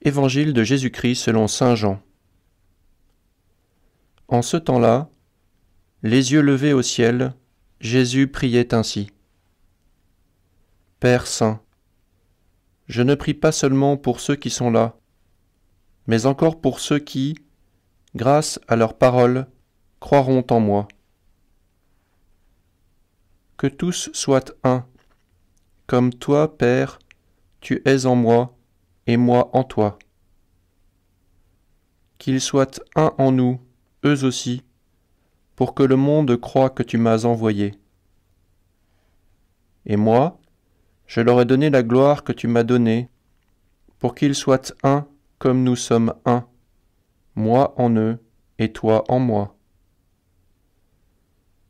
Évangile de Jésus-Christ selon saint Jean. En ce temps-là, les yeux levés au ciel, Jésus priait ainsi. Père saint, je ne prie pas seulement pour ceux qui sont là, mais encore pour ceux qui, grâce à leur parole, croiront en moi. Que tous soient un, comme toi, Père, tu es en moi et moi en toi. Qu'ils soient un en nous, eux aussi, pour que le monde croie que tu m'as envoyé. Et moi, je leur ai donné la gloire que tu m'as donnée, pour qu'ils soient un comme nous sommes un, moi en eux et toi en moi.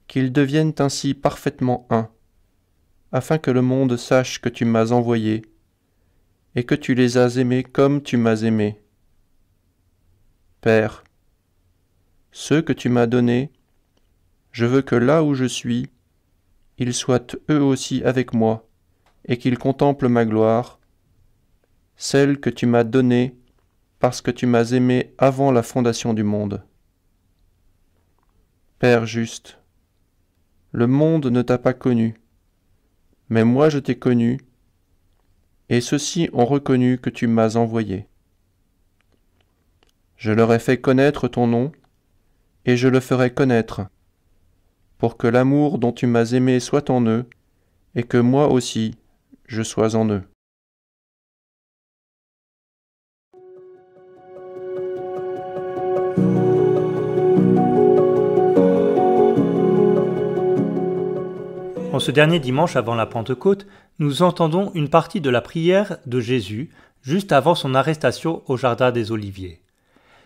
Qu'ils deviennent ainsi parfaitement un, afin que le monde sache que tu m'as envoyé, et que tu les as aimés comme tu m'as aimé. Père, ceux que tu m'as donnés, je veux que là où je suis, ils soient eux aussi avec moi, et qu'ils contemplent ma gloire, celle que tu m'as donnée parce que tu m'as aimé avant la fondation du monde. Père juste, le monde ne t'a pas connu, mais moi je t'ai connu, et ceux-ci ont reconnu que tu m'as envoyé. Je leur ai fait connaître ton nom, et je le ferai connaître, pour que l'amour dont tu m'as aimé soit en eux, et que moi aussi je sois en eux. En ce dernier dimanche avant la Pentecôte, nous entendons une partie de la prière de Jésus juste avant son arrestation au Jardin des Oliviers.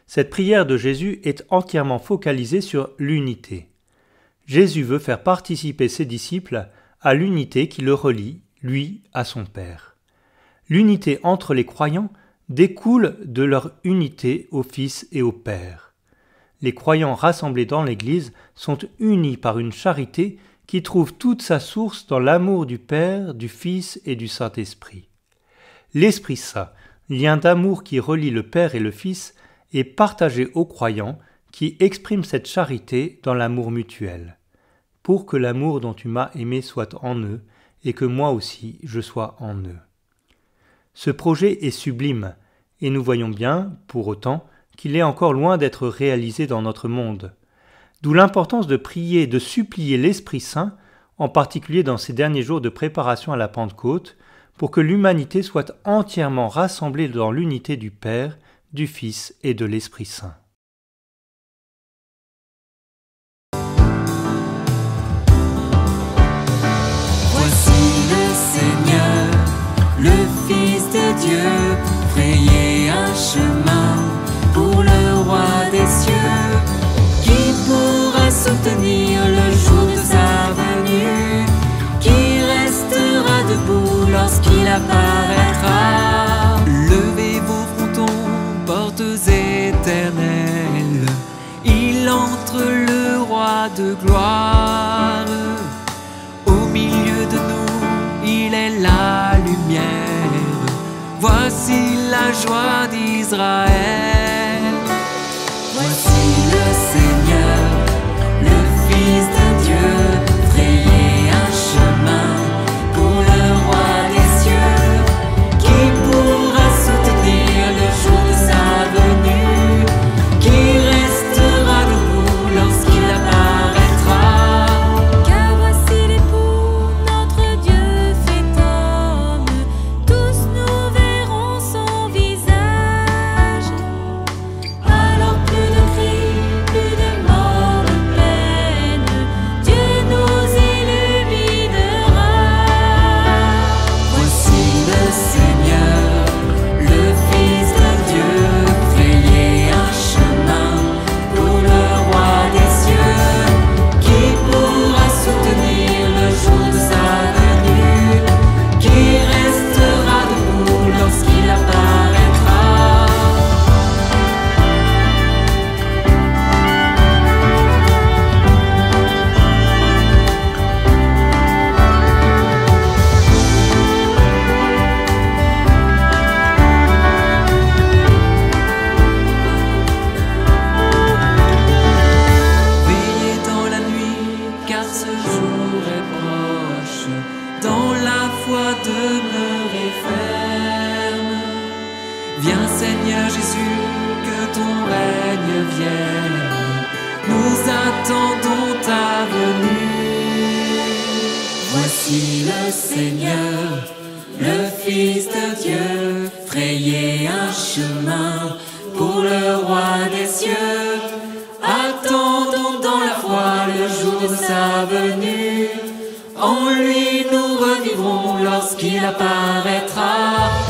Cette prière de Jésus est entièrement focalisée sur l'unité. Jésus veut faire participer ses disciples à l'unité qui le relie, lui, à son Père. L'unité entre les croyants découle de leur unité au Fils et au Père. Les croyants rassemblés dans l'Église sont unis par une charité qui trouve toute sa source dans l'amour du Père, du Fils et du Saint-Esprit. L'Esprit Saint, lien d'amour qui relie le Père et le Fils, est partagé aux croyants qui expriment cette charité dans l'amour mutuel, pour que l'amour dont tu m'as aimé soit en eux et que moi aussi je sois en eux. Ce projet est sublime et nous voyons bien, pour autant, qu'il est encore loin d'être réalisé dans notre monde. D'où l'importance de prier, de supplier l'Esprit Saint, en particulier dans ces derniers jours de préparation à la Pentecôte, pour que l'humanité soit entièrement rassemblée dans l'unité du Père, du Fils et de l'Esprit Saint. Voici le Seigneur, le Fils de Dieu, frayez un chemin pour le Roi des cieux. Qui pourra soutenir le jour de sa venue? Qui restera debout lorsqu'il apparaîtra? Levez vos frontons, portes éternelles. Il entre le Roi de gloire. Au milieu de nous, il est la lumière. Voici la joie d'Israël. Voici le Seigneur, le Fils de Dieu, frayez un chemin pour le Roi des cieux. Qui pourra soutenir le jour de sa venue? Qui restera debout lorsqu'il apparaîtra? Car voici l'époux, notre Dieu fait homme, tous nous verrons son visage. Seigneur Jésus, que ton règne vienne. Nous attendons ta venue. Voici le Seigneur, le Fils de Dieu, frayer un chemin pour le Roi des cieux. Attendons dans la foi le jour de sa venue. En lui nous revivrons lorsqu'il apparaîtra.